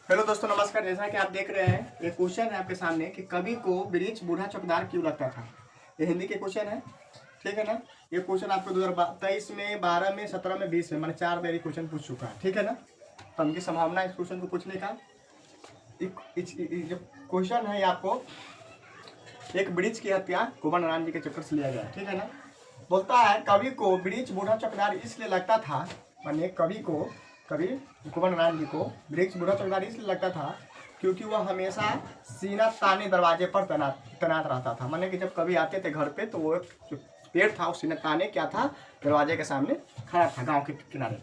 Hello दोस्तों, नमस्कार। जैसा कि आप देख रहे हैं, एक क्वेश्चन है आपके सामने कि कवि को वृक्ष बूढ़ा चौकीदार क्यों लगता था। ये हिंदी के क्वेश्चन है, ठीक है ना। ये क्वेश्चन आपको 2023 में, 12 में, 17 में, 20 में, मैंने 4 बार ये क्वेश्चन पूछ चुका है, ठीक है ना। तो उनकी संभावना है इस क्वेश्चन को पूछने का। जो क्वेश्चन है, आपको एक वृक्ष की हत्या कुंवर नारायण जी के चक्कर से लिया गया, ठीक है ना। बोलता है कवि को वृक्ष बूढ़ा चौकीदार इसलिए लगता था, माने कवि कुंवर नारायण जी को वृक्ष बूढ़ा चौकीदार इसलिए लगता था क्योंकि वह हमेशा सीना ताने दरवाजे पर तैनात रहता था। माने कि जब कवि आते थे घर पे तो वो जो पेड़ था वो सीना ताने क्या था, दरवाजे के सामने खड़ा था गांव के किनारे।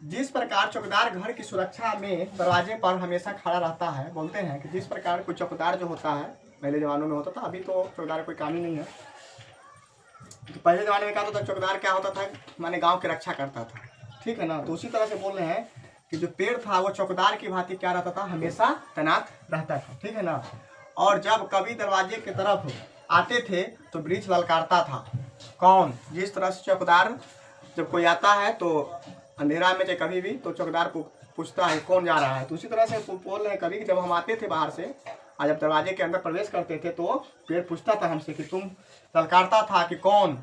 जिस प्रकार चौकीदार घर की सुरक्षा में दरवाजे पर हमेशा खड़ा रहता है, बोलते हैं कि जिस प्रकार कोई चौकीदार जो होता है, पहले ज़मानों में होता था, अभी तो चौकीदार कोई काम ही नहीं है। तो पहले ज़माने में क्या होता था, चौकीदार क्या होता था, माने गांव की रक्षा करता था, ठीक है ना। तो उसी तरह से बोल रहे हैं कि जो पेड़ था वो चौकीदार की भांति क्या रहता था, हमेशा तैनात रहता था, ठीक है ना। और जब कभी दरवाजे की तरफ आते थे तो वृक्ष ललकारता था। कौन? जिस तरह से चौकीदार जब कोई आता है तो अंधेरा में चाहे कभी भी, तो चौकीदार को पूछता है कौन जा रहा है। तो उसी तरह से बोल रहे हैं कभी जब हम आते थे बाहर से और जब दरवाजे के अंदर प्रवेश करते थे तो पेड़ पूछता था हमसे कि तुम, ललकारता था कि कौन।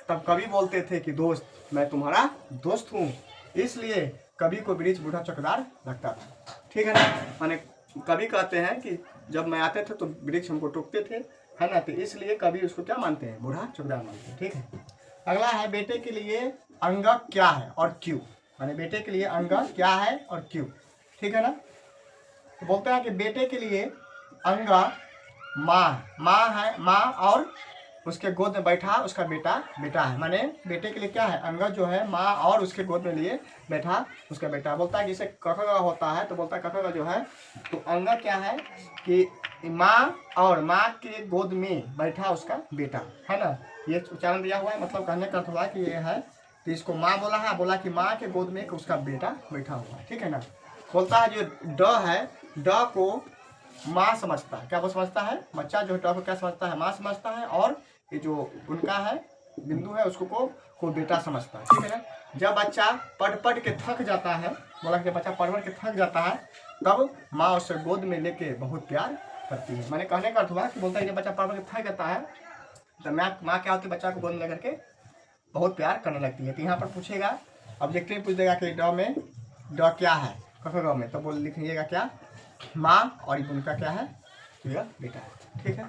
तब कभी बोलते थे कि दोस्त, मैं तुम्हारा दोस्त हूँ। इसलिए कभी को वृक्ष बूढ़ा चौकीदार लगता था, ठीक है ना। माने कभी कहते हैं कि जब मैं आते थे तो वृक्ष हमको टोकते थे, है ना। तो इसलिए कभी उसको क्या मानते हैं, बूढ़ा चौकीदार मानते हैं, ठीक है। अगला है बेटे के लिए अंग क्या है और क्यों। माने बेटे के लिए अंग क्या है और क्यों, ठीक है ना। तो बोलते हैं कि बेटे के लिए अंग माँ है, माँ और उसके गोद में बैठा उसका बेटा है। माने बेटे के लिए क्या है, अंग जो है माँ और उसके गोद में लिए बैठा उसका बेटा। बोलता है कि जैसे कखगा होता है तो बोलता है कखगा जो है तो अंग क्या है कि माँ और माँ के गोद में बैठा उसका बेटा, है ना। ये उच्चारण दिया हुआ है, मतलब कहने का अर्थ हुआ कि ये है तो इसको माँ बोला है, बोला कि माँ के गोद में उसका बेटा बैठा हुआ है, ठीक है ना। बोलता है जो ड है, ड को माँ समझता है। क्या वो समझता है, बच्चा जो ड को क्या समझता है, माँ समझता है। और ये जो उनका है बिंदु है उसको को बेटा समझता है, ठीक है ना। जब बच्चा पढ़ के थक जाता है, बोला कि जब बच्चा पढ़ के थक जाता है तब माँ उसे गोद में लेके बहुत प्यार करती है। मैंने कहने का अर्थ हुआ कि बोलता है जब बच्चा पढ़ के थक जाता है तो माँ क्या होती है, बच्चा को गोद में लेकर के बहुत प्यार करने लगती है। तो यहाँ पर पूछेगा, ऑब्जेक्टिव पूछ देगा कि ड में ड क्या है कखगा में, तो बोल लिखिएगा क्या, माँ, और उनका क्या है, तो यह बेटा है, ठीक है।